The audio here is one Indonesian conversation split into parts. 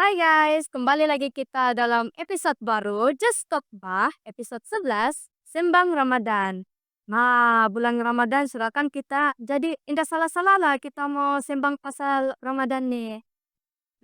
Hai guys, kembali lagi kita dalam episode baru Just Talk Bah, episode 11, Sembang Ramadan. Nah, bulan Ramadan sudah kan kita, jadi indah salah-salah lah kita mau sembang pasal Ramadan nih.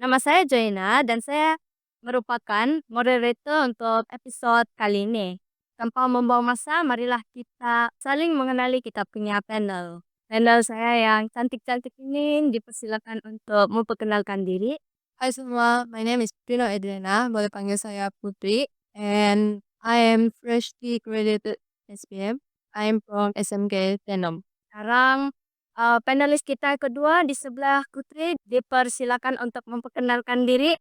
Nama saya Joina dan saya merupakan moderator untuk episode kali ini. Tanpa membawa masa, marilah kita saling mengenali kita punya panel. Panel saya yang cantik-cantik ini dipersilakan untuk memperkenalkan diri. Hai semua, my name is Pino Edrena, boleh panggil saya Putri, and I am freshly graduated SPM. I am from SMK Tenom. Sekarang panelis kita yang kedua di sebelah Putri dipersilakan untuk memperkenalkan diri.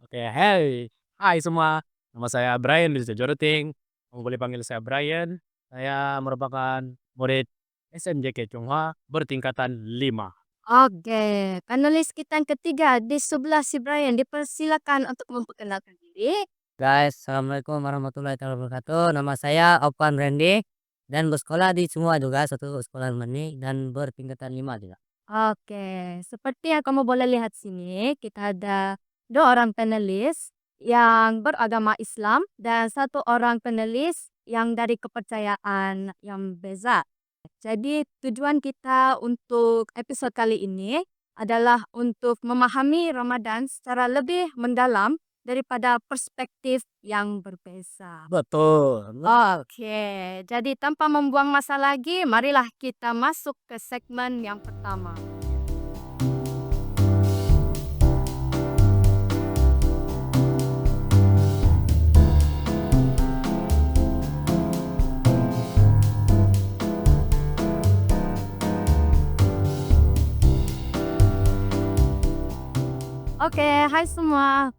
Oke, hey. Hai semua. Nama saya Brian dari Jodoting. Kamu boleh panggil saya Brian. Saya merupakan murid SMJK Chonghua bertingkatan 5. Oke, panelis kita yang ketiga di sebelah si Brian dipersilakan untuk memperkenalkan diri. Guys, Assalamualaikum warahmatullahi wabarakatuh. Nama saya Opan Randy dan bersekolah di semua juga satu sekolah ini dan bertingkatan 5 juga. Oke, seperti yang kamu boleh lihat sini, kita ada dua orang panelis yang beragama Islam dan satu orang panelis yang dari kepercayaan yang beza. Jadi tujuan kita untuk episode kali ini adalah untuk memahami Ramadan secara lebih mendalam daripada perspektif yang berbeza. Betul. Oke, jadi tanpa membuang masa lagi, marilah kita masuk ke segmen yang pertama. Oke, hai semua.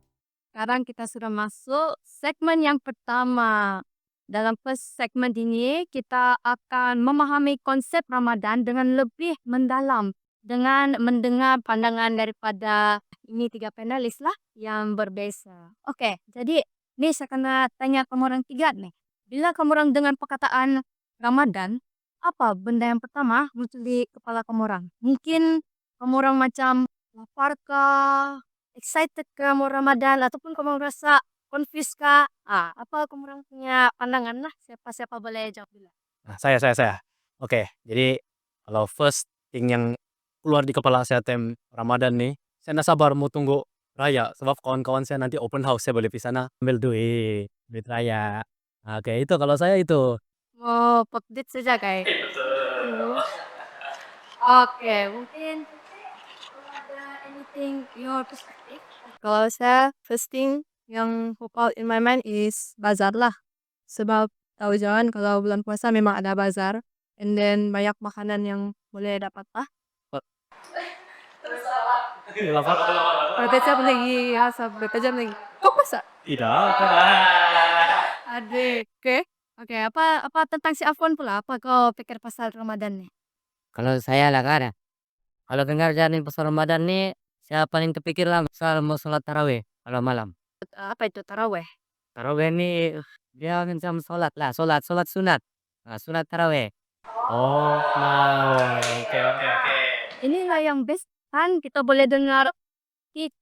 Sekarang kita sudah masuk segmen yang pertama. Dalam segmen ini, kita akan memahami konsep Ramadan dengan lebih mendalam. Dengan mendengar pandangan daripada ini tiga panelis lah yang berbeza. Oke, jadi ini saya kena tanya kamu orang tiga nih. Bila kamu orang dengar perkataan Ramadan, apa benda yang pertama muncul di kepala kamu orang? Mungkin kamu orang macam lapar kah? Excited ke mau Ramadan ataupun kamu merasa confused kah? Apa kamu orang punya pandangan lah? Siapa-siapa boleh jawab dulu. Nah, saya. Oke, jadi kalau first thing yang keluar di kepala saya tem Ramadan nih, saya nggak sabar mau tunggu raya. Sebab kawan-kawan saya nanti open house, saya boleh di sana ambil duit raya. Oke, itu kalau saya itu. Mau update saja guys. Oke, mungkin kalau ada anything your perspective. Kalau saya, first thing yang pop out in my mind is bazar lah. Sebab tahu jangan kalau bulan puasa memang ada bazar, and then banyak makanan yang boleh dapat lah. Berapa lagi, berapa jam lagi? Kok puasa? Tidak. Adik. Oke, apa tentang si Afwan pula? Apa kau pikir pasal Ramadan nih? Kalau saya lah kan, kalau dengar jalan pasal Ramadan nih, saya paling terpikir lah soal mau sholat tarawih kalau malam. Apa itu taraweh? Tarawih ini dia macam sholat lah, sholat sunat. Nah, sunat tarawih. Oh, nah, oke. Inilah yang best kan kita boleh dengar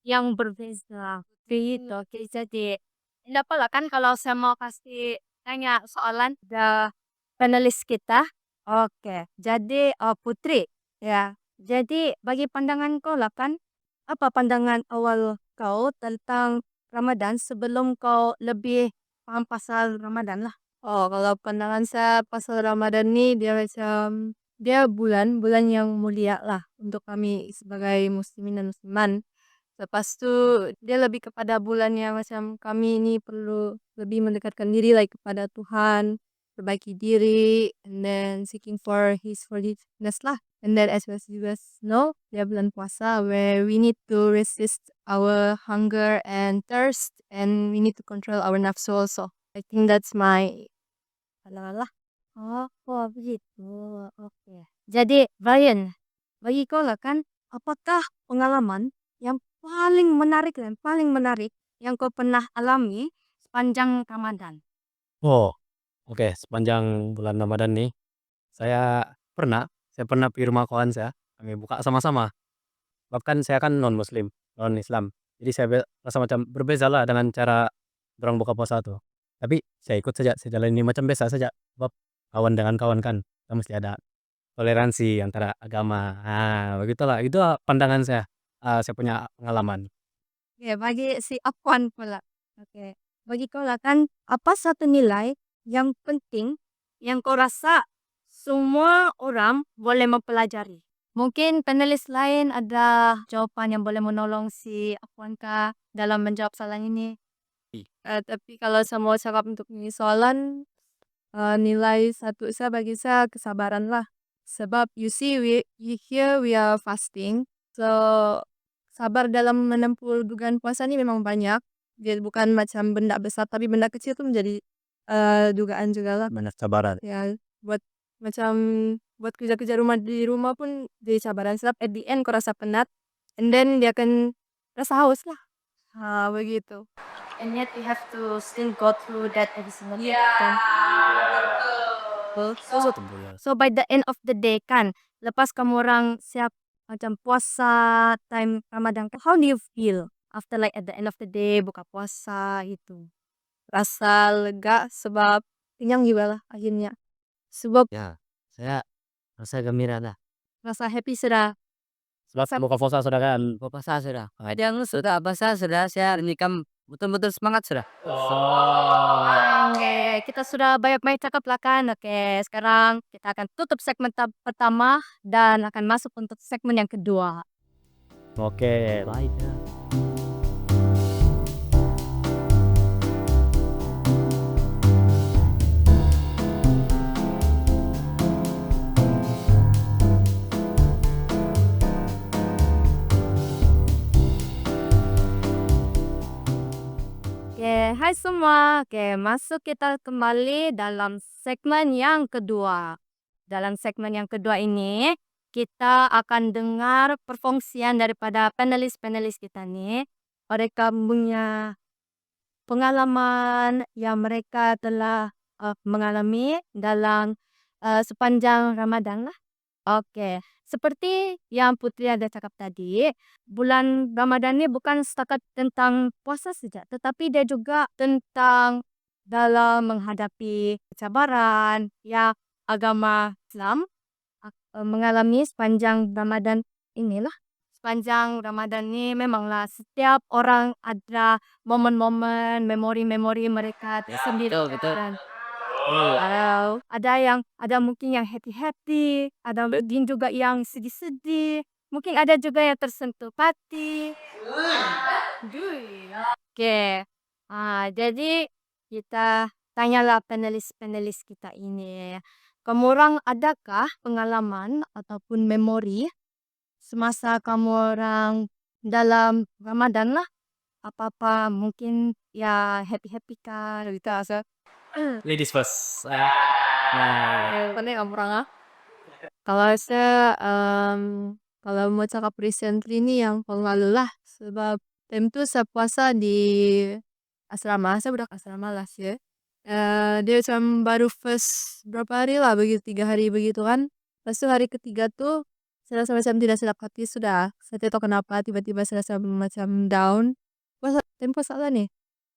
yang berbeza. Gitu. Oke, jadi tidak apa lah kan kalau saya mau kasih tanya soalan the panelis kita. Oke, jadi Putri ya. Jadi bagi pandangan kau lah kan, apa pandangan awal kau tentang Ramadan sebelum kau lebih paham pasal Ramadan lah? Oh, kalau pandangan saya pasal Ramadan nih dia macam dia bulan yang mulia lah untuk kami sebagai muslimin dan musliman. Lepas tu dia lebih kepada bulan yang macam kami ini perlu lebih mendekatkan diri lagi kepada Tuhan, perbaiki diri, and then seeking for His forgiveness lah. And then as you guys know, dia bulan puasa where we need to resist our hunger and thirst, and we need to control our nafsu also. I think that's my pandangan lah. Oh, begitu. Oke. Jadi, Brian, bagi kau lah kan, apakah pengalaman yang paling menarik yang kau pernah alami sepanjang Ramadan? Oh, oke. Sepanjang bulan Ramadan nih, saya pernah pergi rumah kawan saya. Kami buka sama-sama. Bahkan saya kan non-Muslim, non-Islam. Jadi saya rasa macam berbeza lah dengan cara orang buka puasa tuh. Tapi saya ikut saja, saya jalani macam biasa saja. Sebab kawan dengan kawan kan, kita mesti ada toleransi antara agama. Begitulah. Itu pandangan saya. Saya punya pengalaman. Oke, bagi si Afwan pula. Oke, bagi kau lah kan, apa satu nilai yang penting yang kau rasa semua orang boleh mempelajari? Mungkin panelis lain ada jawapan yang boleh menolong si Afwan kah dalam menjawab soalan ini. Tapi kalau saya mau cakap untuk ini soalan, nilai satu saya bagi saya kesabaran lah. Sebab you see, here we are fasting. So, sabar dalam menempuh dugaan puasa ini memang banyak. Dia bukan macam benda besar, tapi benda kecil tuh menjadi dugaan juga lah. Banyak cabaran. Ya, buat macam buat kerja-kerja rumah di rumah pun jadi cabaran. Sebab at the end kau rasa penat, and then dia akan rasa haus lah. Begitu. And yet we have to still go through that every single day. Kan? So by the end of the day kan, lepas kamu orang siap macam puasa time Ramadan, how do you feel after like at the end of the day buka puasa gitu? Rasa lega sebab kenyang juga lah akhirnya. Sebab Ya, saya rasa gembira dah. Rasa happy sudah. Sebab buka puasa sudah kan. Buka puasa sudah. Kadang sudah puasa sudah saya nikam betul-betul semangat sudah. Oke, kita sudah banyak-banyak cakap lah kan. Oke, sekarang kita akan tutup segmen pertama dan akan masuk untuk segmen yang kedua. Oke. Baik ya. Oke, hai semua. Oke, masuk kita kembali dalam segmen yang kedua. Dalam segmen yang kedua ini, kita akan dengar perfungsian daripada panelis-panelis kita nih. Mereka punya pengalaman yang mereka telah mengalami dalam sepanjang Ramadan lah. Oke, seperti yang Putri ada cakap tadi, bulan Ramadan ini bukan setakat tentang puasa saja, tetapi dia juga tentang dalam menghadapi cabaran yang agama Islam mengalami sepanjang Ramadan inilah. Sepanjang Ramadan ini memanglah setiap orang ada momen-momen, memori-memori mereka tersendiri. Betul. Dan ada mungkin yang happy-happy, ada mungkin juga yang sedih-sedih, mungkin ada juga yang tersentuh hati. Oke, jadi kita tanyalah panelis-panelis kita ini. Kamu orang adakah pengalaman ataupun memori semasa kamu orang dalam Ramadan lah? Apa-apa mungkin ya happy-happy kah? Gitu asa. Ladies first. Pandai kamu orang Kalau saya kalau mau cakap recently ini yang tahun lalu lah. Sebab time tu saya puasa di asrama. Saya budak asrama lah sih. Dia macam baru first berapa hari lah begitu, 3 hari begitu kan. Lepas tu hari ketiga tuh saya rasa macam tidak sedap hati sudah. Saya tidak tahu kenapa tiba-tiba saya rasa macam down. Tempo salah nih.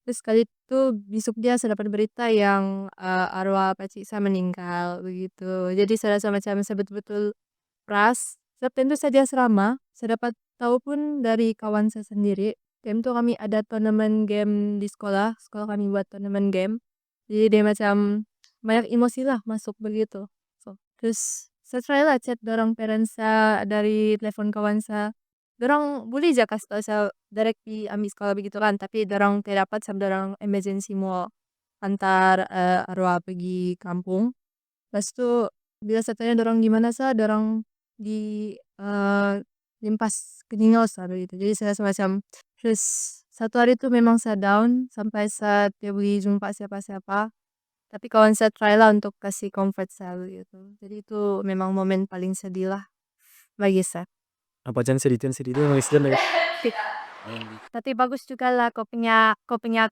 Terus kali itu besok dia saya dapat berita yang arwah pakcik saya meninggal begitu. Jadi saya rasa macam saya betul-betul keras. Sebab tentu saja asrama. Saya dapat tahu pun dari kawan saya sendiri. Time tu kami ada turnamen game di sekolah. Sekolah kami buat turnamen game. Jadi dia macam banyak emosi lah masuk begitu. Terus saya try lah chat dorang parents saya dari telepon kawan saya. Dorang boleh je kasih tahu saya direct di ambil sekolah begitu kan. Tapi dorang tidak dapat sebab dorang emergency mau antar arwah pergi kampung. Lepas tu bila saya tanya dorang di mana saya, dorang di limpas ke Ningos lah begitu. Jadi saya rasa macam terus satu hari tu memang saya down sampai saya tidak boleh jumpa siapa-siapa. Tapi kawan saya try lah untuk kasih comfort saya begitu. Jadi itu memang momen paling sedih lah bagi saya. Apa jangan sedih nangis dan lagi. Tapi bagus juga lah kau punya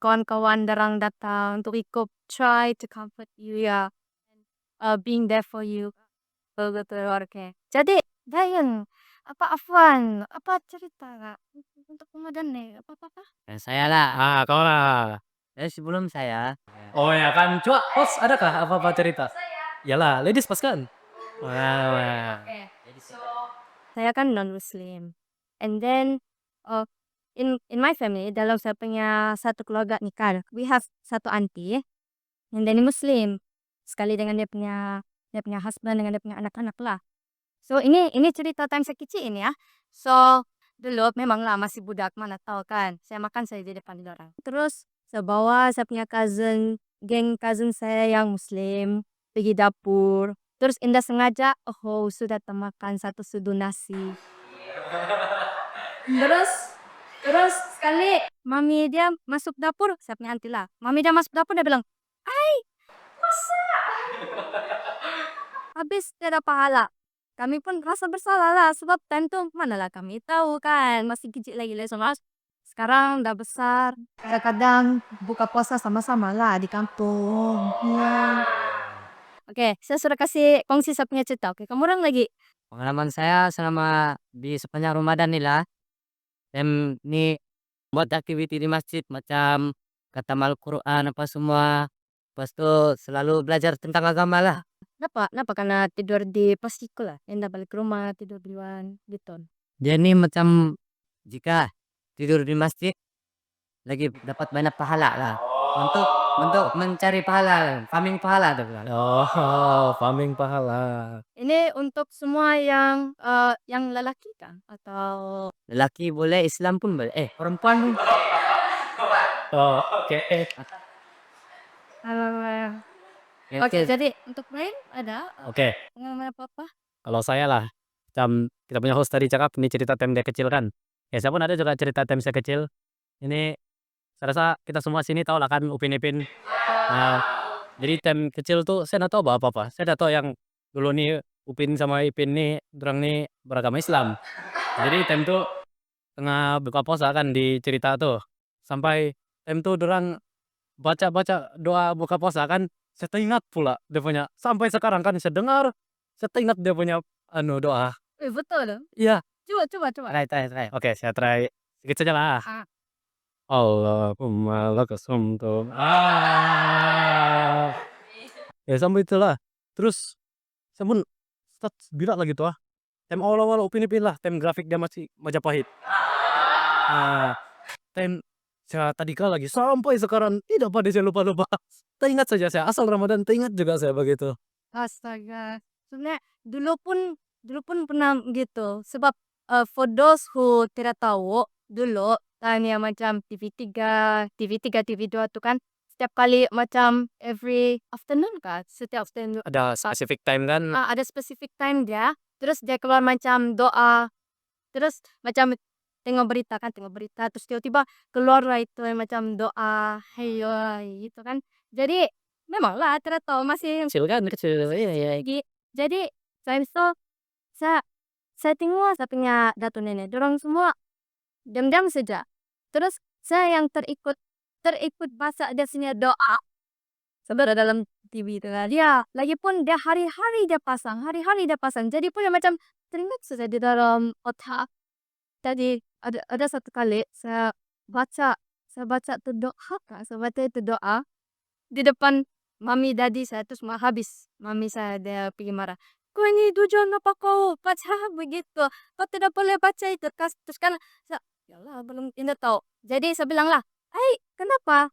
kawan-kawan darang datang untuk ikut try to comfort you ya. Being there for you. Betul, oke. Jadi, Dayan, apa Afwan, apa cerita kak? untuk Ramadan nih, apa-apa? Dan saya lah. Kau lah. Sebelum saya. Oh ya kan, coba host adakah apa-apa cerita? Yalah, ladies pas kan? Wah. Saya kan non-Muslim. And then, uh, in my family, dalam saya punya satu keluarga nikah, we have satu auntie, and then Muslim. Sekali dengan dia punya husband dengan dia punya anak-anak lah. So ini cerita time saya kecil ini ya. So dulu memang lah masih budak, mana tahu kan. Saya makan saya di depan orang. Terus saya bawa saya punya geng cousin saya yang Muslim pergi dapur. Terus indah sengaja, oh sudah termakan satu sudu nasi. Terus sekali mami dia masuk dapur, saya punya auntie lah. Mami dia masuk dapur dia bilang, "Ai, masa?" Habis dia ada pahala. Kami pun rasa bersalah lah sebab time tu manalah kami tahu kan masih kecil lagi lah sama. Sekarang dah besar. Kadang-kadang buka puasa sama-sama lah di kampung. Ya. Oke, saya sudah kasih kongsi saya punya cerita. Oke, kamu orang lagi. Pengalaman saya selama di sepanjang Ramadan nih lah. Nih buat aktiviti di masjid macam khatam Al-Quran apa semua. Lepas tu selalu belajar tentang agama lah. Kenapa? Karena tidur di pastiku lah. Yang balik ke rumah tidur duluan gitu. Dia nih macam jika tidur di masjid lagi dapat banyak pahala lah. Untuk mencari pahala, farming pahala tuh. Oh, farming pahala. Ini untuk semua yang lelaki kan atau Lelaki boleh, Islam pun boleh. Perempuan pun. Oh, oke. Oke, jadi untuk main ada Oke. pengalaman apa-apa? Kalau saya lah, macam kita punya host tadi cakap ini cerita time dia kecil kan. Ya saya pun ada juga cerita time saya kecil. Ini saya rasa kita semua sini tahu lah kan Upin Ipin. Nah, jadi time kecil tuh saya nggak tahu apa-apa. Saya nggak tahu yang dulu nih Upin sama Ipin nih, orang nih beragama Islam. Jadi time tuh tengah buka puasa kan di cerita tuh. Sampai time tuh orang baca-baca doa buka puasa kan. Saya teringat pula dia punya. Sampai sekarang kan saya dengar, saya teringat dia punya doa. Betul loh. Iya. Coba. Try. Oke, saya try sedikit saja lah. Ah. Allahumma lakasumtum. Ya sampai itulah. Terus saya pun start bilang lagi tuh Tem awal-awal Upin Ipin lah. Tem grafik dia masih Majapahit. Tem saya tadi kala lagi sampai sekarang tidak pada saya lupa-lupa. Teringat saja saya asal Ramadan teringat juga saya begitu. Astaga. Sebenarnya dulu pun pernah gitu. Sebab for those who tidak tahu, dulu time yang macam TV3, TV2 tuh kan setiap kali macam every afternoon kan, setiap afternoon Ada specific time kan. ada specific time dia. Terus dia keluar macam doa. Terus macam tengok berita terus tiba-tiba keluar lah itu yang macam doa hayo gitu kan. Jadi memanglah tidak tahu masih Kecil kan kecil. Iya. lagi. Jadi time itu saya tengok saya punya datuk nenek dorong semua diam-diam saja. Terus saya yang terikut baca dia sini doa sebenarnya dalam TV itu kan. Dia lagi pun dia hari-hari dia pasang. Jadi pun yang macam teringat saja di dalam otak. Jadi ada satu kali saya baca itu doa kan. Saya baca itu doa di depan mami daddy saya terus habis mami saya dia pergi marah. Kau ini tujuan apa kau baca begitu? Kau tidak boleh baca itu. Terus kan saya, yalah belum tidak tahu. Jadi saya bilang lah, kenapa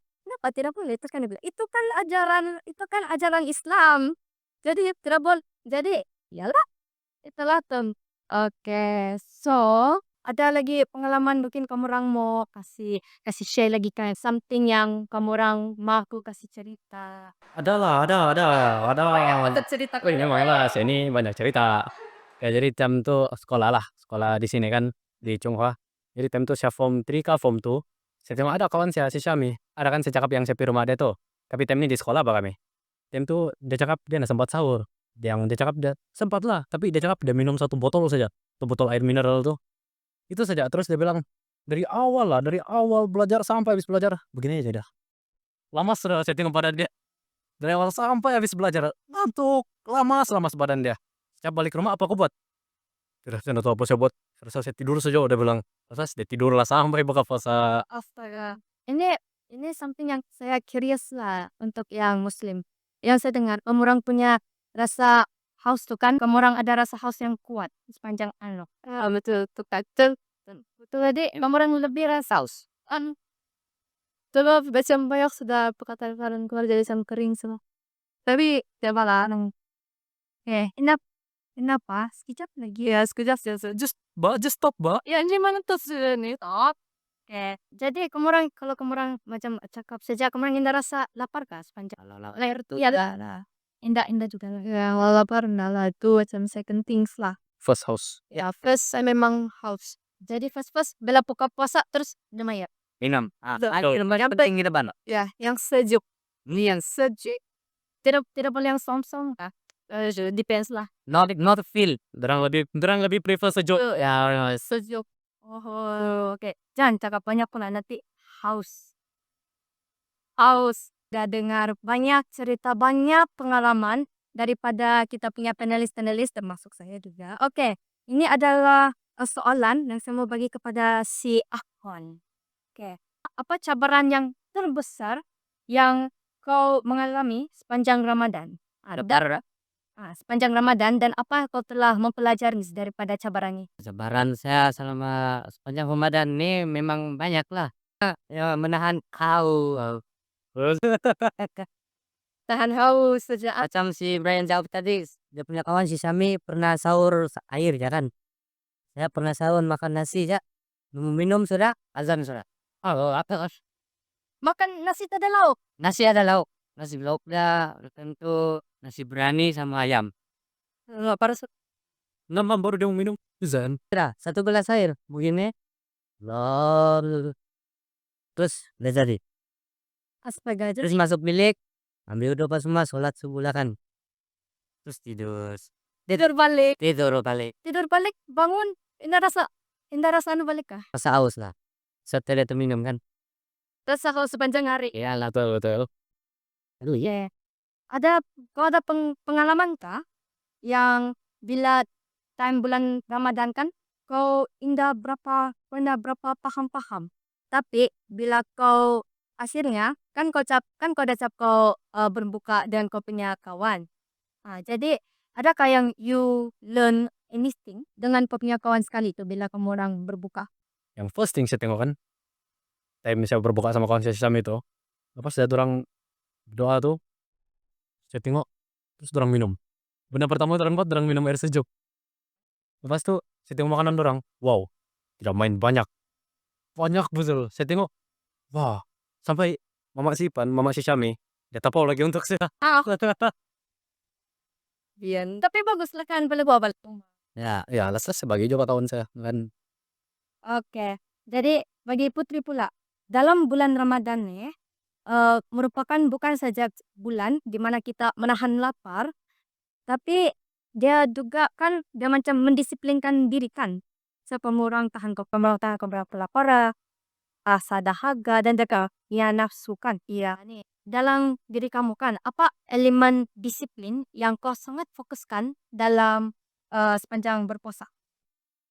tidak boleh? Terus kan dia bilang, itu kan ajaran Islam. Jadi tidak boleh. Jadi yalah itulah tem. Oke, so ada lagi pengalaman mungkin kamu orang mau kasih share lagi kan something yang kamu orang mau aku kasih cerita. Ada lah, ada. Untuk cerita Oh ini memang saya ini banyak cerita. Ya jadi time tuh sekolah di sini kan di Chonghua. Jadi time tuh saya form 3 ke form 2. Saya tengok ada kawan saya si Syami. Ada kan saya cakap yang saya pergi rumah dia tuh. Tapi time ini di sekolah apa kami. Time tuh dia cakap dia nak sempat sahur. Dia cakap dia sempat lah. Tapi dia cakap dia minum 1 botol saja. 1 botol air mineral tuh. Itu saja. Terus dia bilang dari awal belajar sampai habis belajar begini aja dah. Lama sudah saya tengok pada dia. Dari awal sampai habis belajar ngantuk lama badan dia. Setiap balik rumah apa aku buat? Tidak saya tahu apa saya buat. Selesai saya tidur saja udah bilang, "Selesai dia tidur lah sampai buka puasa." Astaga. Ini something yang saya curious lah untuk yang muslim. Yang saya dengar, orang punya rasa haus tuh kan, orang ada rasa haus yang kuat sepanjang betul, tuh betul. betul tadi, orang lebih rasa haus. Coba baca banyak sudah perkataan keluar dari lisan kering semua. Tapi siapa lah Oke, kenapa? Sekejap lagi. ya sekejap ya, just stop, Mbak. Ya, ini mana tuh nih, top. Oke, jadi kemurang kalau kemurang macam cakap saja, kemurang indah rasa lapar kah sepanjang Kalau layar itu tuh? Iya, Lah. indah juga lah. Ya, kalau lapar enggak lah, itu macam second things lah. First house. Ya, first saya memang haus. Jadi first bela buka puasa terus demam ya. minum. Betul. Minuman yang penting di depan. Ya, yang sejuk. Ini yang Sejuk. Tidak boleh yang som kah? Depends lah. not feel. Dorang lebih prefer sejuk. Ya, Sejuk. Oh, oke. Jangan cakap banyak pula nanti haus. Gak dengar banyak cerita, banyak pengalaman daripada kita punya panelis termasuk saya juga. Oke, ini adalah soalan yang saya mau bagi kepada si Akon. Oke, apa cabaran yang terbesar yang kau mengalami sepanjang Ramadan? dokter. Sepanjang Ramadan dan apa kau telah mempelajari daripada cabaran ini? Sebaran saya selama sepanjang Ramadan ini memang banyak lah. Ya, menahan kau. Tahan haus sejak Macam si Brian jawab tadi, dia punya kawan si Sami pernah sahur air ya kan. Saya pernah sahur makan nasi ya. Minum sudah, azan sudah. Oh, apa? Makan nasi tak ada lauk. Nasi ada lauk. Nasi lauknya tentu nasi berani sama ayam. lapar. Nama baru dia mau minum. Zan. Sudah, satu gelas air. Begini. Lol. Terus udah jadi. Astaga, Terus masuk bilik. Ambil doa semua, sholat subuh lah kan. Terus tidur. tidur balik. Tidur balik. Tidur balik, bangun. Indah rasa anu balik kah? Rasa aus lah. Setelah itu minum kan. Rasa kalau sepanjang hari. Ya lah. Betul. Aduh ya. Kau ada pengalaman kah yang bila time bulan Ramadan kan kau indah berapa paham. Tapi bila kau akhirnya kan kau udah cap kau berbuka dengan kau punya kawan. Jadi adakah yang you learn anything dengan kau punya kawan sekali tu bila kamu orang berbuka? Yang first thing saya tengok kan, time saya berbuka sama kawan saya si Sami itu, lepas saya dorang berdoa tuh, saya tengok, terus dorang minum. Benda pertama dorang buat, dorang minum air sejuk. Lepas tuh, saya tengok makanan dorang, wow, tidak main banyak. Banyak betul. Saya tengok, wah, sampai mama si Ipan, mama si Syami, dia tapau lagi untuk saya. Bian. Tapi bagus lah kan boleh bawa balik. Ya, alasan sebagai juga kawan saya kan. Oke, jadi bagi Putri pula, dalam bulan Ramadan nih, merupakan bukan saja bulan di mana kita menahan lapar, tapi dia juga kan dia macam mendisiplinkan diri kan. Sepemurang tahan kelaparan, asa dahaga dan juga ya nafsu kan. Iya nih. Dalam diri kamu kan, apa elemen disiplin yang kau sangat fokuskan dalam sepanjang berpuasa?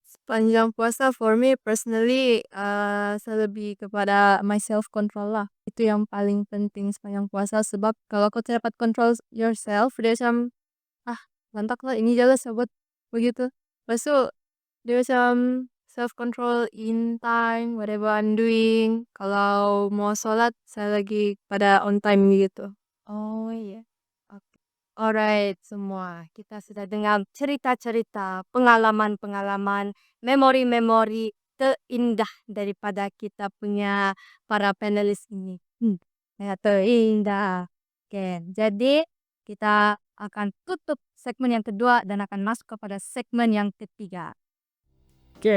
Sepanjang puasa for me personally saya lebih kepada my self control lah. Itu yang paling penting sepanjang puasa sebab kalau kau tidak dapat control yourself dia macam mantap lah ini jelas sobat begitu. Lepas tu dia macam self control in time whatever I'm doing. Kalau mau sholat saya lagi pada on time gitu. Oh iya. Oke. Alright semua. Kita sudah dengar cerita-cerita, pengalaman-pengalaman, memori-memori terindah daripada kita punya para panelis ini. Ya, terindah. Oke, jadi kita akan tutup segmen yang kedua dan akan masuk kepada segmen yang ketiga. Oke.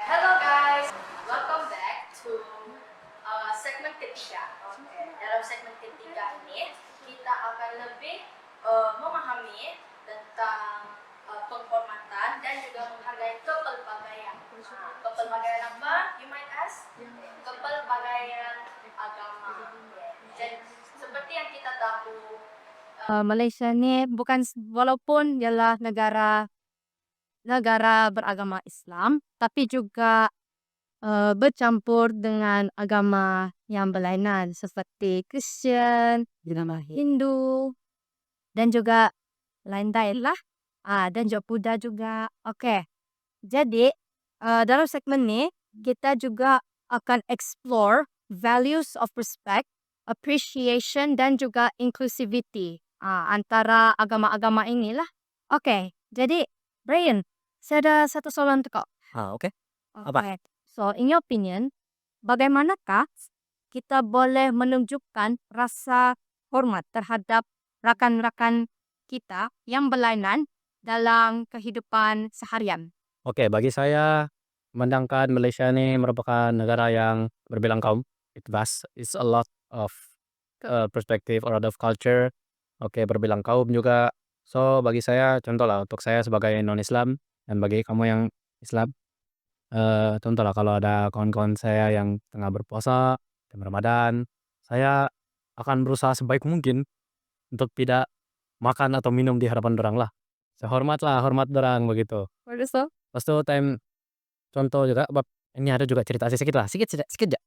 Hello guys, welcome back to segmen ketiga. Dalam segmen ketiga ini kita akan lebih memahami Malaysia ni bukan walaupun ialah negara beragama Islam, tapi juga bercampur dengan agama yang berlainan seperti Kristian, Hindu, dan juga lain-lain lah. Dan juga Buddha juga. Oke. Jadi, dalam segmen ni, kita juga akan explore values of respect, appreciation, dan juga inclusivity antara agama-agama inilah. Oke, jadi Brian, saya ada satu soalan untuk kau. Oke. Apa? Oke. So, in your opinion, bagaimanakah kita boleh menunjukkan rasa hormat terhadap rakan-rakan kita yang berlainan dalam kehidupan seharian? Oke, bagi saya memandangkan Malaysia ini merupakan negara yang berbilang kaum. It's a lot of perspective or lot of culture. Oke, berbilang kaum juga. So, bagi saya contoh lah untuk saya sebagai non-Islam dan bagi kamu yang Islam, contoh lah kalau ada kawan-kawan saya yang tengah berpuasa dan Ramadan, saya akan berusaha sebaik mungkin untuk tidak makan atau minum di hadapan dorang lah. Saya hormat dorang begitu. Bagus loh. Pas tu time contoh juga ini ada juga cerita sedikit lah, sikit aja.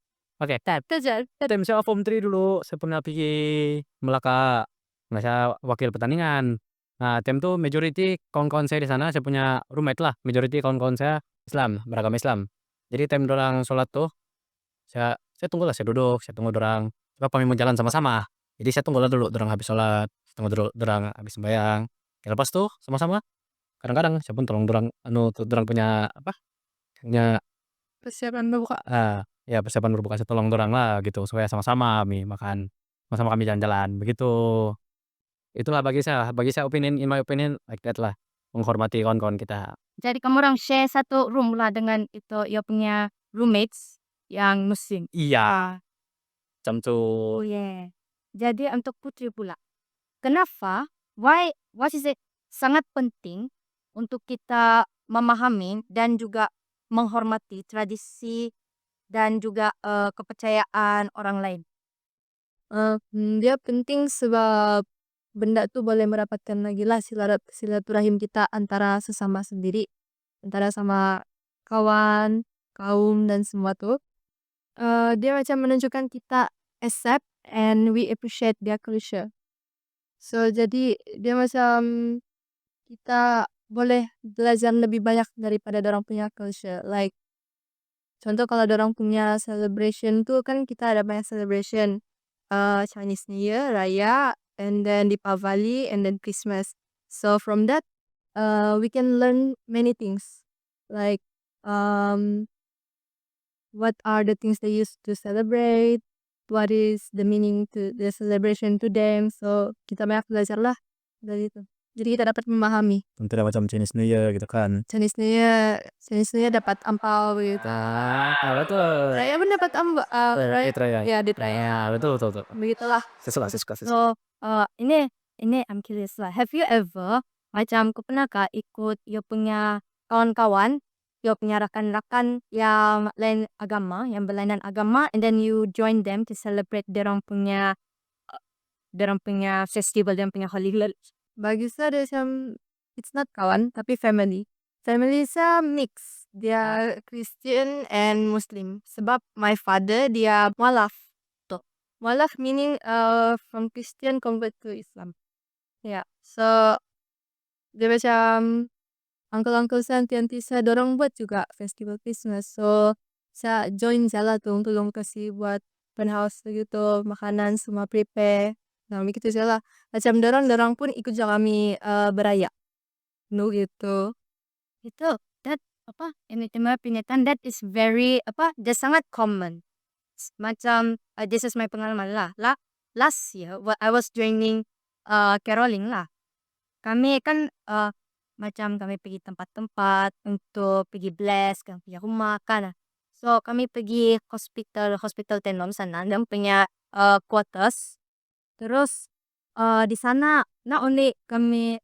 Oke. Kejar. Time saya form 3 dulu, saya pernah pergi Melaka. Nah, saya wakil pertandingan. Nah, time tu majority kawan-kawan saya di sana, saya punya roommate lah, majority kawan-kawan saya Islam, beragama Islam. Jadi time dorang sholat tuh, saya tunggu lah, saya duduk, saya tunggu dorang, sebab kami mau jalan sama-sama. Jadi saya tunggu lah dulu dorang habis sholat, tunggu dulu dorang habis sembahyang. Lepas tuh sama-sama, kadang-kadang saya pun tolong dorang, dorang punya apa? Punya Persiapan berbuka. ya persiapan berbuka, saya tolong dorang lah gitu supaya sama-sama kami makan, sama-sama kami jalan-jalan begitu. Itulah bagi saya opinion, in my opinion like that lah, menghormati kawan-kawan kita. Jadi kamu orang share satu room lah dengan itu ia punya roommates yang Muslim. Iya, macam tu. Oh yeah. Jadi untuk Putri pula, kenapa? What is it sangat penting untuk kita memahami dan juga menghormati tradisi dan juga kepercayaan orang lain? Dia penting sebab benda tu boleh merapatkan lagi lah silaturahim kita antara sesama sendiri, antara sama kawan, kaum dan semua tu. Dia macam menunjukkan kita accept and we appreciate their culture. So jadi dia macam kita boleh belajar lebih banyak daripada dorang punya culture. Like contoh kalau dorang punya celebration tu kan kita ada banyak celebration. Chinese New Year, Raya, and then Deepavali, and then Christmas. So from that, we can learn many things. Like what are the things they used to celebrate, what is the meaning to the celebration to them. So kita banyak belajar lah dari itu. Jadi kita dapat memahami. Tidak macam Chinese New Year gitu kan. Chinese New Year dapat ampau gitu. Betul. Raya pun dapat ampau. Raya. Ya, di Raya, betul. begitulah. Saya suka. So, ini I'm curious lah. Have you ever macam kau pernah kah ikut ia punya kawan-kawan, ia punya rakan-rakan yang lain agama, yang berlainan agama, and then you join them to celebrate dorang punya festival, dorang punya holiday? Bagi saya dia macam it's not kawan tapi family. Family saya mix. Dia Christian and Muslim. Sebab my father dia mualaf. Mualaf meaning from Christian convert to Islam. Yeah. So dia macam uncle-uncle saya, auntie-auntie saya dorang buat juga festival Christmas. So saya join salah tu tolong kasih buat open house gitu, makanan semua prepare. Nah, begitu salah. Macam dorang pun ikut juga kami beraya. No gitu. Itu in my opinion that is very that's sangat common. Macam this is my pengalaman lah. Last year I was joining caroling lah. Kami kan macam kami pergi tempat-tempat untuk pergi bless, kami punya rumah kan. So kami pergi hospital Tenom sana dan punya quarters. Terus di sana not only kami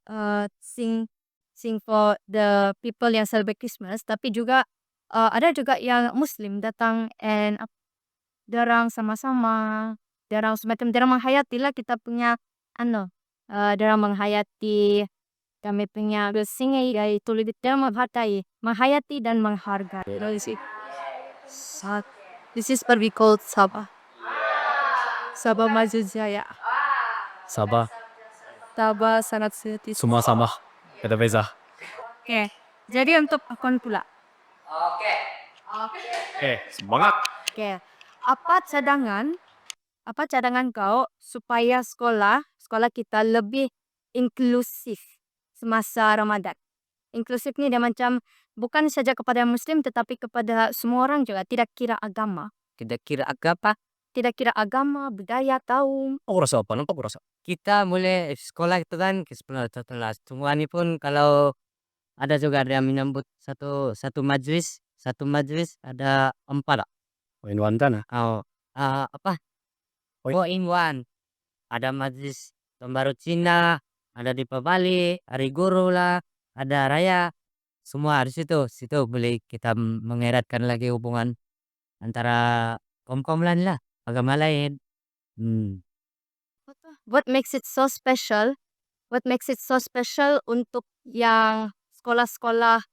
sing for the people yang celebrate Christmas, tapi juga ada juga yang Muslim datang and dorang sama-sama Darang semacam darang menghayati lah kita punya darang menghayati kami punya blessing yaitu lebih darang menghayati dan menghargai. You know, this is what we call Sabah. Sabah Maju Jaya. Sabah, Sabah sangat setia. semua sama. Beda beza. Oke, jadi untuk akun pula. Semangat. Oke, apa cadangan kau supaya sekolah kita lebih inklusif semasa Ramadan? Inklusif ni dia macam bukan saja kepada Muslim tetapi kepada semua orang juga, tidak kira agama. Tidak kira agama, Tidak kira agama, budaya, kaum. Aku rasa apa? Nampak aku rasa. kita mulai sekolah itu kan ke 10 setelah semua ini pun kalau ada juga ada yang menyambut satu majlis ada 4 lah. Poin wantana. Oh, apa? Oi. 4-in-1. Ada majlis tahun baru Cina, ada di Bali, hari guru lah, ada raya. Semua di situ boleh kita mengeratkan lagi hubungan antara kaum-kaum lain lah, agama lain. What makes it so special? What makes it so special untuk yang sekolah-sekolah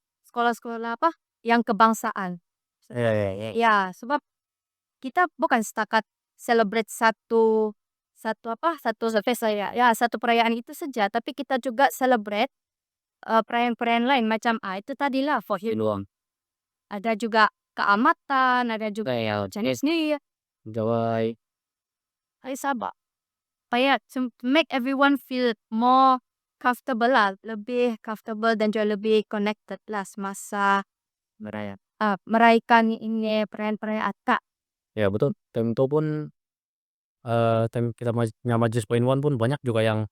apa? Yang kebangsaan. Ya, sebab kita bukan setakat celebrate satu festival ya, satu perayaan itu saja, tapi kita juga celebrate perayaan-perayaan lain macam itu tadilah for Iluang. ada juga keamatan, ada juga Kayak Chinese New Year, Jawai. Hari Sabah. Supaya to make everyone feel more comfortable lah, lebih comfortable dan juga lebih connected lah semasa merayakan ini perayaan-perayaan Kak. Ya betul. Time itu pun time kita majlis poin one pun banyak juga yang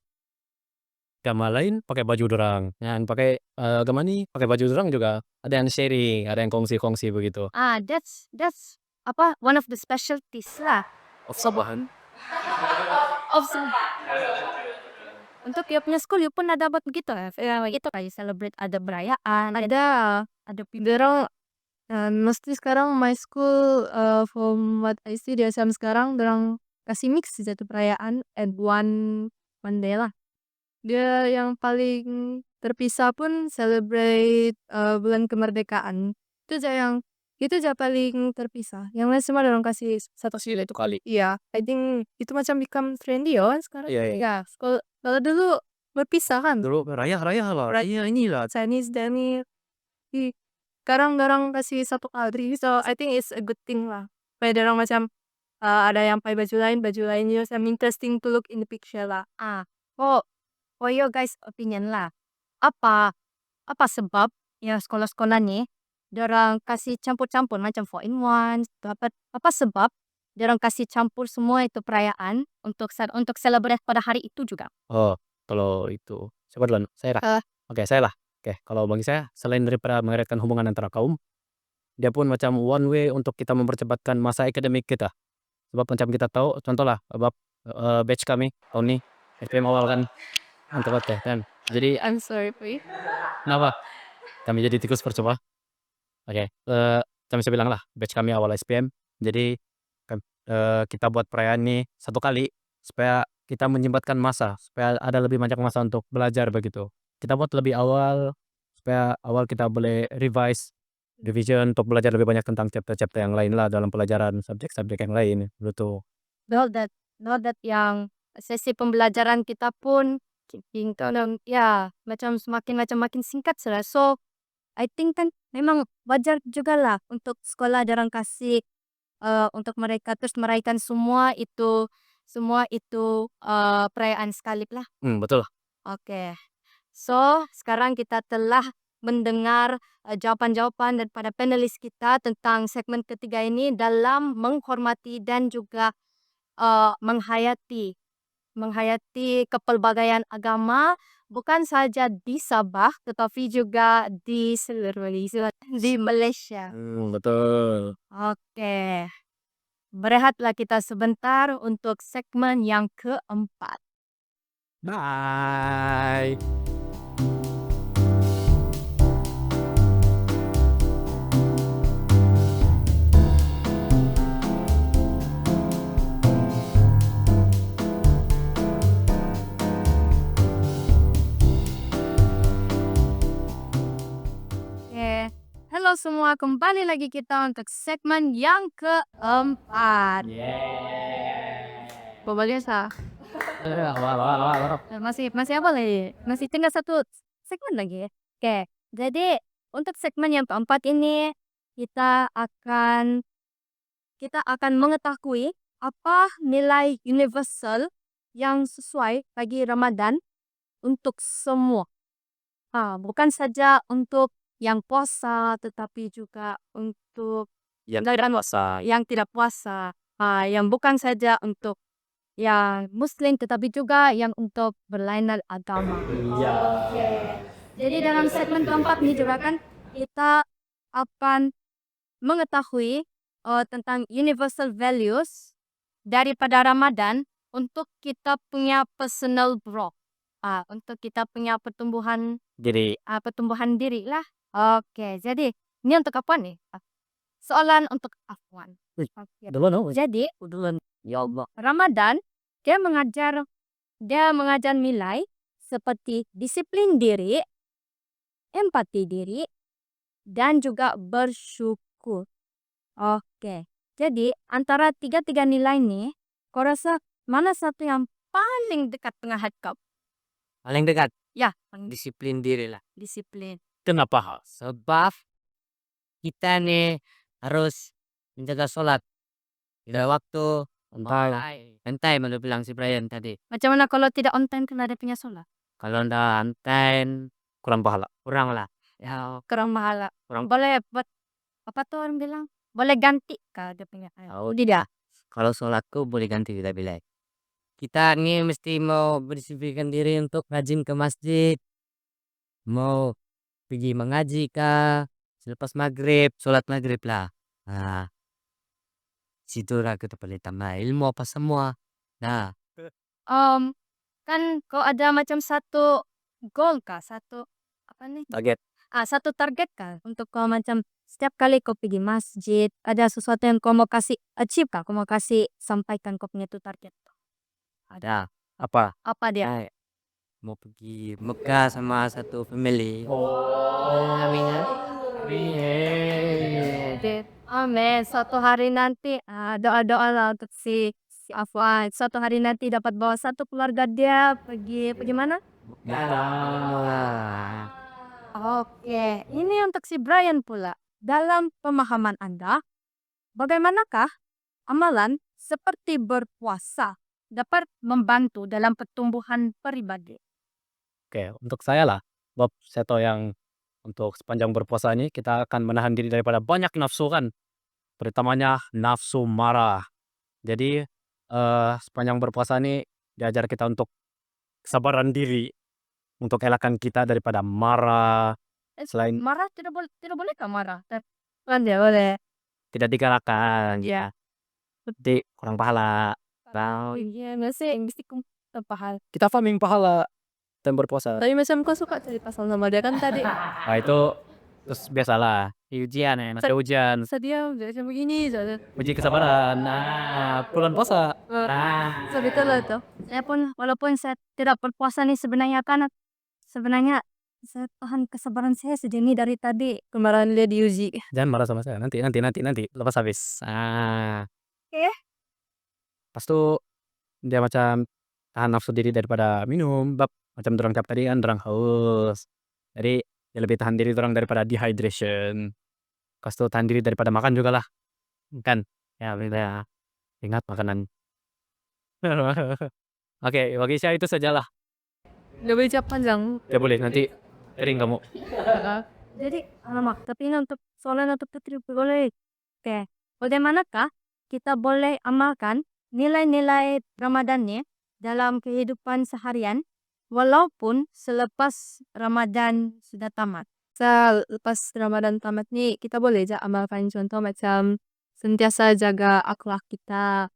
agama lain pakai baju dorang. Yang pakai agama ni pakai baju dorang juga ada yang sharing, ada yang kongsi-kongsi begitu. That's one of the specialties lah. Of Sabahan. Untuk dia punya school, dia pun ada buat begitu itu kayak celebrate ada perayaan, ada Dorang mesti sekarang my school from what I see dia sekarang dorang kasih mix satu perayaan and one day lah. Dia yang paling terpisah pun celebrate bulan kemerdekaan. Itu aja paling terpisah. Yang lain semua dorang kasih satu Sila itu kali. Iya, I think itu macam become trendy kan sekarang. Iya. Ya, kalau dulu berpisah kan. Dulu raya lah. Raya inilah. Chinese dan ini sekarang dorang kasih satu kali. So I think it's a good thing lah. Supaya dorang macam ada yang pakai baju lain juga some interesting to look in the picture lah. For your guys opinion lah. Apa sebab ya sekolah-sekolah ni dorang kasih campur-campur macam 4-in-1. Apa sebab dorang kasih campur semua itu perayaan untuk celebrate pada hari itu juga? Oh, kalau itu siapa duluan? Saya lah. Oke, saya lah. Oke, kalau bagi saya selain daripada mengeratkan hubungan antara kaum, dia pun macam one way untuk kita mempercepatkan masa akademik kita. Sebab macam kita tahu, contoh lah, batch kami tahun ini SPM awal kan, mantap banget ya kan. Jadi I'm sorry for you. kenapa? Kami jadi tikus percuma. Oke, kami saya bilang lah, batch kami awal SPM. Jadi kita buat perayaan ini satu kali supaya kita menyempatkan masa, supaya ada lebih banyak masa untuk belajar begitu. Kita buat lebih awal supaya awal kita boleh revision untuk belajar lebih banyak tentang chapter-chapter yang lain lah dalam pelajaran subjek-subjek yang lain begitu. Know that yang sesi pembelajaran kita pun macam makin singkat saja. So I think kan memang wajar juga lah untuk sekolah dorang kasih untuk mereka terus merayakan semua itu perayaan sekali lah. Betul. Oke. So, sekarang kita telah mendengar jawapan-jawapan daripada panelis kita tentang segmen ketiga ini dalam menghormati dan juga menghayati kepelbagaian agama bukan saja di Sabah tetapi juga di seluruh di Malaysia. Betul. Oke. Berehatlah kita sebentar untuk segmen yang keempat. Bye. Halo semua, kembali lagi kita untuk segmen yang keempat. Boleh sah? Masih apa lagi? Masih tinggal satu segmen lagi. Oke, jadi untuk segmen yang keempat ini kita akan mengetahui apa nilai universal yang sesuai bagi Ramadan untuk semua. Bukan saja untuk yang puasa, tetapi juga untuk Yang tidak puasa. yang tidak puasa. Yang bukan saja untuk yang Muslim, tetapi juga yang untuk berlainan agama. Iya. Jadi dalam segmen keempat ini juga kan kita akan mengetahui tentang universal values daripada Ramadan untuk kita punya personal growth. Untuk kita punya pertumbuhan Jadi diri lah. Oke, jadi ini untuk apa nih? Soalan untuk Afwan. Wih, Oke. duluan oh. Jadi Duluan. Ya Allah. Ramadan dia mengajar nilai seperti disiplin diri, empati diri, dan juga bersyukur. Oke. Jadi antara tiga nilai ini, kau rasa mana satu yang paling dekat dengan hati kau? Paling dekat Ya, disiplin diri lah. disiplin. Kenapa? Sebab kita nih harus menjaga sholat. Tidak waktu. On time udah bilang si Brian tadi. Macam mana kalau tidak on time kena ada punya sholat? Kalau ndak on time Kurang pahala. kurang lah. Ya Kurang mahal. kurang. Boleh buat apa tuh orang bilang? Boleh ganti kah dia punya? Oh, Tidak. Kalau sholatku boleh ganti kita bilang. Kita nih mesti mau berdisiplinkan diri untuk rajin ke masjid. Mau pergi mengaji kah? Selepas maghrib, sholat maghrib lah. Nah, situ lah kita boleh tambah ilmu apa semua. Nah, Kan kau ada macam satu goal kah? Satu apa nih? Target. Satu target kah? Untuk kau macam setiap kali kau pergi masjid, ada sesuatu yang kau mau kasih achieve kah? Kau mau kasih sampaikan kau punya tu target. ada. Apa? Apa dia? Nah, mau pergi Mekah sama satu family. Amin. Suatu hari nanti doa-doa lah untuk si Afwan. Suatu hari nanti dapat bawa satu keluarga dia pergi mana? Nah, Oke, ini untuk si Brian pula. Dalam pemahaman Anda, bagaimanakah amalan seperti berpuasa dapat membantu dalam pertumbuhan pribadi? Oke, untuk saya lah. Sebab saya tahu yang untuk sepanjang berpuasa ini kita akan menahan diri daripada banyak nafsu kan. Terutamanya nafsu marah. Jadi sepanjang berpuasa ini diajar kita untuk kesabaran diri. Untuk elakkan kita daripada marah. Selain Marah tidak boleh kah marah? Boleh. tidak digalakkan. Ya. Jadi kurang pahala. tahu. Iya, masih mesti pahal. Kita farming pahala dan berpuasa. Tapi macam kau suka cari pasal sama dia kan tadi. Nah itu terus biasalah. Ujian ya. Ada ujian, Sedia macam begini saja. uji kesabaran. Nah, bulan puasa. Nah, Betul lah tuh. Saya pun walaupun saya tidak berpuasa nih sebenarnya sebenarnya saya tahan kesabaran saya segini dari tadi. Kemarin dia diuji. Jangan marah sama saya. Nanti lepas habis. Oke. Pas tu dia macam tahan nafsu diri daripada minum. Bab macam dorang tiap tadi kan dorang haus. Jadi dia lebih tahan diri dorang daripada dehydration. Pas tu tahan diri daripada makan juga lah. Kan? ya beda. Ingat makanan. Oke, bagi saya itu sajalah. Lebih cepat panjang. Ya boleh nanti kering kamu. Jadi alamak, tapi ini untuk soalan untuk Putri boleh. Oke. Bagaimanakah kita boleh amalkan nilai-nilai Ramadan ni dalam kehidupan seharian walaupun selepas Ramadan sudah tamat? Lepas Ramadan tamat nih kita boleh aja amalkan contoh macam sentiasa jaga akhlak kita,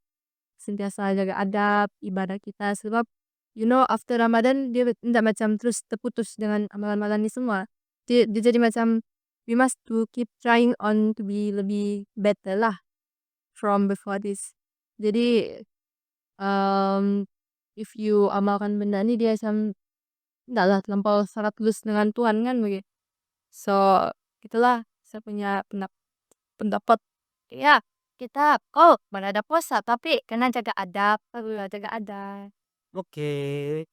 sentiasa jaga adab ibadah kita sebab after Ramadan dia tidak macam terus terputus dengan amalan-amalan ini semua. Dia jadi macam we must to keep trying on to be lebih better lah from before this. Jadi if you amalkan benda ni dia macam tidak lah terlampau 100 dengan Tuhan kan begitu. So gitulah saya punya pendapat. Ya, kita mana ada puasa, tapi kena jaga adab, jaga adab. Oke.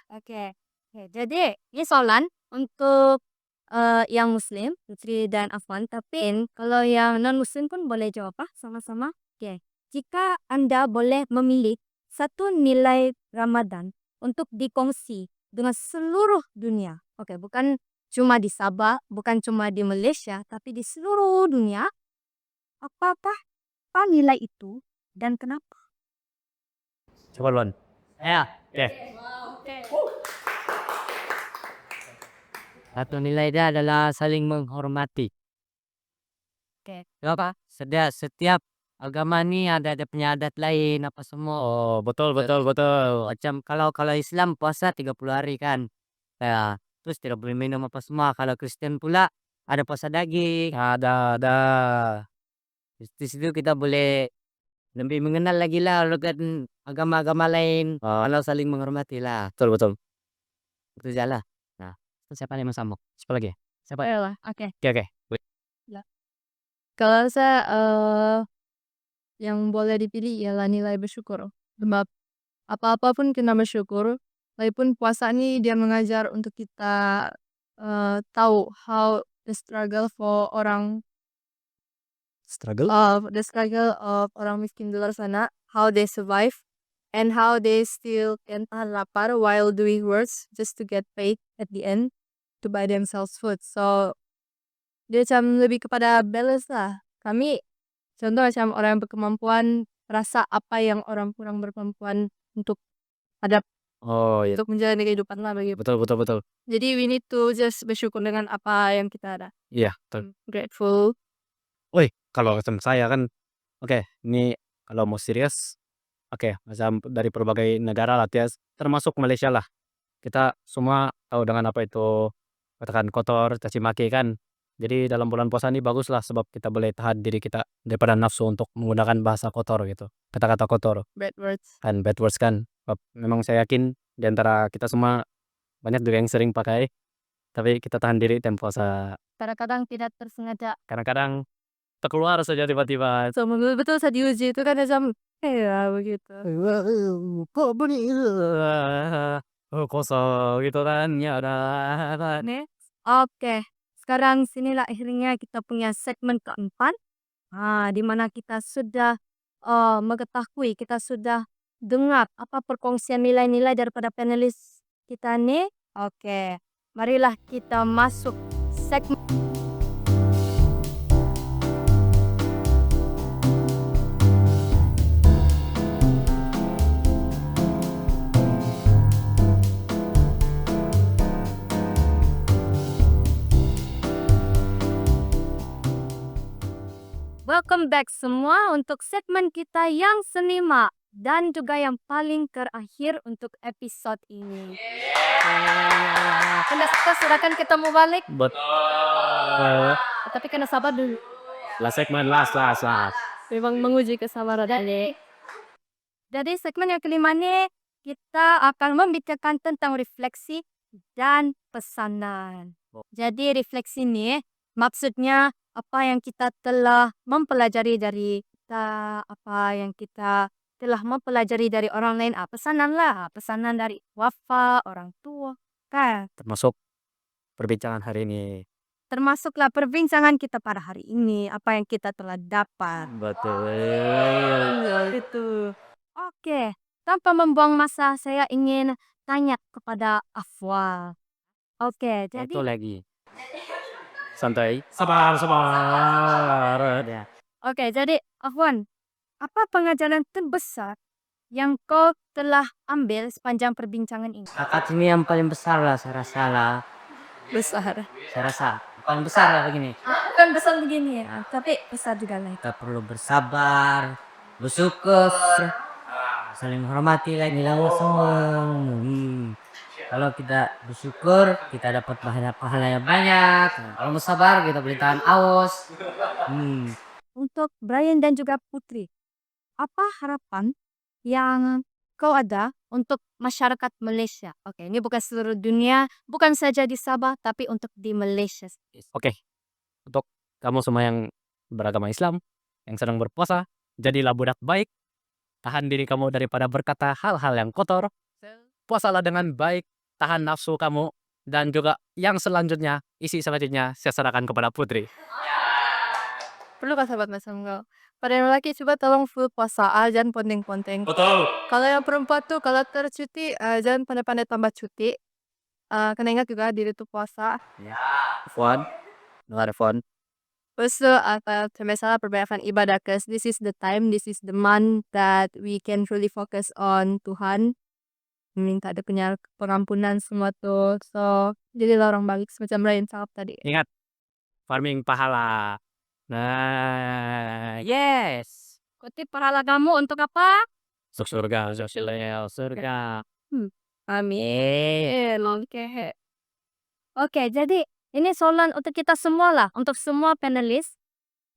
Oke. Oke, jadi ini soalan untuk yang Muslim, Putri dan Afwan. Tapi kalau yang non Muslim pun boleh jawab sama-sama. Oke. Jika Anda boleh memilih satu nilai Ramadan untuk dikongsi dengan seluruh dunia. Oke, bukan cuma di Sabah, bukan cuma di Malaysia, tapi di seluruh dunia. Apa nilai itu dan kenapa? Coba duluan. Ya, Oke. satu nilai dia adalah saling menghormati. Oke. Kenapa? Setiap agama ni ada punya adat lain apa semua. Oh, betul, betul, betul. Macam kalau Islam puasa 30 hari kan. Ya, terus tidak boleh minum apa semua. Kalau Kristen pula ada puasa daging. Ada. Di situ kita boleh lebih mengenal lagi lah dengan agama-agama lain. Kalau saling menghormati lah. Betul, betul. Itu jalan. Nah, itu siapa nih Mas Amok? Siapa lagi? Siapa? Ayolah, oke. Oke. Kalau saya yang boleh dipilih ialah nilai bersyukur. Sebab apa-apa pun kita bersyukur. Walaupun puasa ini dia mengajar untuk kita tahu how the struggle for Struggle? the struggle of orang miskin di luar sana, how they survive, and how they still can tahan lapar while doing works just to get paid at the end to buy themselves food. So dia macam lebih kepada balance lah. Kami contoh macam orang yang berkemampuan rasa apa yang orang kurang berkemampuan untuk ada Oh, iya. untuk menjalani kehidupan lah bagi. Betul, betul, betul. Jadi we need to just bersyukur dengan apa yang kita ada. Iya, betul. Grateful. Woi, kalau macam saya kan, oke, ini kalau mau serius, oke, macam dari berbagai negara lah, termasuk Malaysia lah. Kita semua tahu dengan apa itu katakan kotor, caci maki kan. Jadi dalam bulan puasa ini bagus lah sebab kita boleh tahan diri kita daripada nafsu untuk menggunakan bahasa kotor gitu, kata-kata kotor Bad words. kan, bad words kan. Sebab memang saya yakin di antara kita semua banyak juga yang sering pakai, tapi kita tahan diri dan puasa. Kadang-kadang tidak tersengaja. Kadang-kadang terkeluar saja tiba-tiba. So betul saat diuji itu kan macam ya begitu. Kok bunyi kosong gitu kan, ya udah. Oke, sekarang sinilah akhirnya kita punya segmen keempat. Di mana kita sudah mengetahui, kita sudah dengar apa perkongsian nilai-nilai daripada panelis kita nih. Oke, marilah kita masuk segmen. Welcome back semua untuk segmen kita yang kelima dan juga yang paling terakhir untuk episode ini. Kena silakan kita mau balik, Betul. tapi kena sabar dulu. Last segmen, last. Memang menguji kesabaran. Jadi segmen yang kelima ini kita akan membicarakan tentang refleksi dan pesanan. Jadi refleksi ini maksudnya apa yang kita telah mempelajari dari kita, apa yang kita telah mempelajari dari orang lain. Pesanan lah, pesanan dari wafa, orang tua. Kan? Termasuk perbincangan hari ini. Termasuklah perbincangan kita pada hari ini, apa yang kita telah dapat. Betul. Itu. Oke, tanpa membuang masa, saya ingin tanya kepada Afwal. Oke, jadi Itu lagi. Santai. Sabar. Ya. Oke, jadi Afwan, apa pengajaran terbesar yang kau telah ambil sepanjang perbincangan ini? Akad ini yang paling besar lah saya rasa lah. Besar. Saya rasa paling besar lah begini. Bukan besar begini ya, tapi besar juga lah. Kita perlu bersabar, bersyukur, saling menghormati lagi lah semua. Kalau kita bersyukur, kita dapat pahala yang banyak. Kalau bersabar, kita boleh tahan aus. Untuk Brian dan juga Putri, apa harapan yang kau ada untuk masyarakat Malaysia? Oke, ini bukan seluruh dunia, bukan saja di Sabah, tapi untuk di Malaysia. Oke. Untuk kamu semua yang beragama Islam, yang sedang berpuasa, jadilah budak baik, tahan diri kamu daripada berkata hal-hal yang kotor, puasalah dengan baik, tahan nafsu kamu, dan juga yang selanjutnya, isi selanjutnya saya serahkan kepada Putri. Perlu kah sahabat Mas Angga? Pada yang laki coba tolong full puasa, jangan ponteng-ponteng. Betul. Kalau yang perempuan tuh kalau tercuti, jangan pandai-pandai tambah cuti. Kena ingat juga diri tuh puasa. Fon, dengar Fon. Terus tuh, misalnya perbanyakkan ibadah, cause this is the time, this is the month that we can really focus on Tuhan. Minta dia punya pengampunan semua tuh. So, jadilah orang baik semacam Ryan cakap tadi. Ingat, farming pahala. Nah, yes. Kutip pahala kamu untuk apa? Surga, surga. Amin. Oke, jadi ini soalan untuk kita semua lah, untuk semua panelis.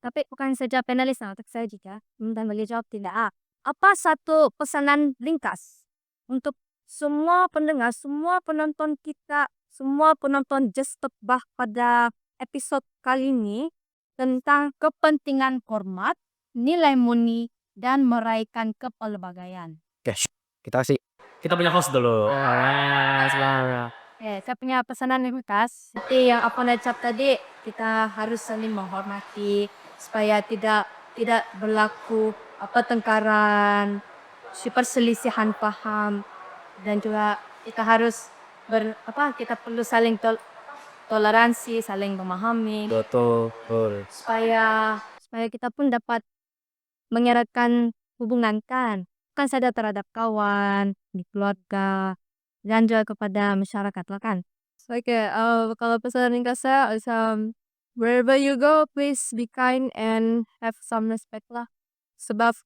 Tapi bukan saja panelis, untuk saya juga. Dan boleh jawab tidak. Apa satu pesanan ringkas untuk semua pendengar, semua penonton kita, semua penonton Just Talk Bah pada episode kali ini tentang kepentingan hormat, nilai murni, dan meraihkan kepelbagaian. Oke, kita punya host dulu. Saya punya pesanan ringkas. Seperti yang apa Najab tadi, kita harus saling menghormati supaya tidak berlaku pertengkaran, perselisihan paham, dan juga kita harus kita perlu saling toleransi, saling memahami Betul. supaya kita pun dapat mengeratkan hubungan kan, bukan saja terhadap kawan, di keluarga, dan juga kepada masyarakat lah kan. So, kalau pesan ringkas saya, wherever you go, please be kind and have some respect lah. Sebab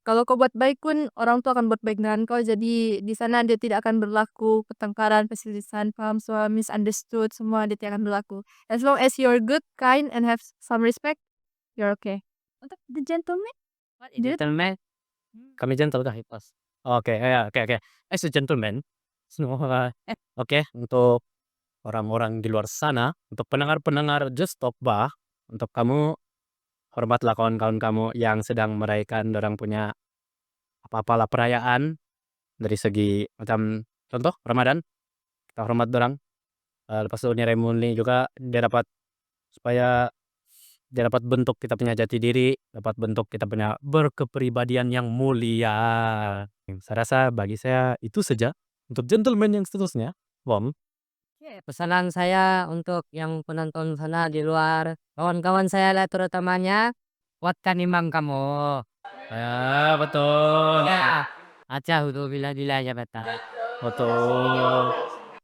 kalau kau buat baik pun, orang tua akan buat baik dengan kau. Jadi di sana dia tidak akan berlaku pertengkaran, perselisihan, paham, semua misunderstood, semua dia tidak akan berlaku. As long as you're good, kind, and have some respect, you're okay. Untuk the gentleman, Gentleman. Kami gentle kah pas? Oke. As a gentleman, semua. Oke, untuk orang-orang di luar sana, untuk pendengar-pendengar Just Talk Bah, untuk kamu hormatlah kawan-kawan kamu yang sedang merayakan orang punya apa-apalah perayaan dari segi macam contoh Ramadan, kita hormat dorang. Lepas itu nilai murni juga dia dapat supaya dia dapat bentuk kita punya jati diri, dapat bentuk kita punya berkepribadian yang mulia. Saya rasa bagi saya itu saja. Untuk gentleman yang seterusnya, Bom. Pesanan saya untuk yang penonton sana di luar, kawan-kawan saya lah terutamanya, kuatkan iman kamu. Ya, betul. Ya, aja udah bila ya beta. Betul.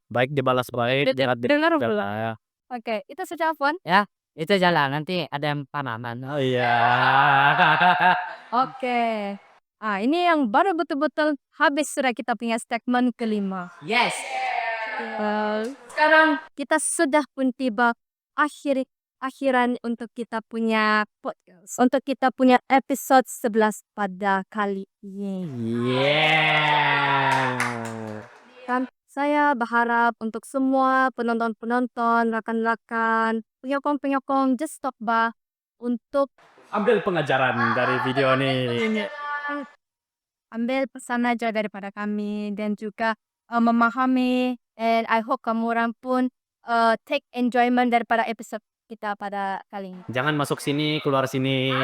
Baik dibalas baik, jahat dengar dibalas. pula. Ya. Oke, itu saja Afwan. Ya, itu jalan nanti ada yang panaman. Oh iya. Oke. Ini yang baru betul-betul habis sudah kita punya statement kelima. Yes. Sekarang kita sudah pun tiba akhiran untuk kita punya podcast. Untuk kita punya episode 11 pada kali ini. Yeah. Kan saya berharap untuk semua penonton-penonton, rakan-rakan, penyokong-penyokong Just Talk Bah untuk Ambil pengajaran dari video ini. ambil pesan aja daripada kami dan juga memahami, and I hope kamu orang pun take enjoyment daripada episode kita pada kali ini. Jangan masuk sini, keluar sini.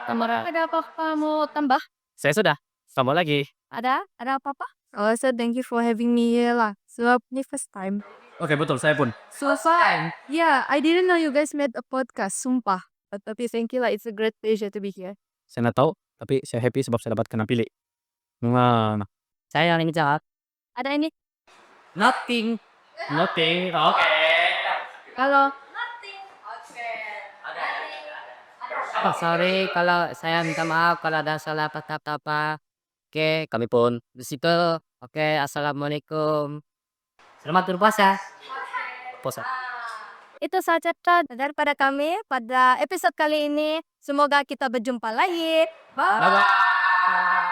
Ada apa-apa mau tambah? Saya sudah. Tambah lagi. Ada apa-apa? I said thank you for having me here lah. Sebab ini first time. Oke, betul. Saya pun. So far, yeah, I didn't know you guys made a podcast, sumpah. Tapi thank you lah, it's a great pleasure to be here. Saya nggak tahu, tapi saya happy sebab saya dapat kena pilih. Nah, Saya yang jawab. Ada ini. Nothing. nothing. Oke. Kalau Sorry kalau saya minta maaf kalau ada salah apa-apa. Oke, kami pun di situ. Oke, assalamualaikum. Selamat berpuasa. Puasa. itu saja daripada kami pada episode kali ini. Semoga kita berjumpa lagi. Bye. Bye-bye.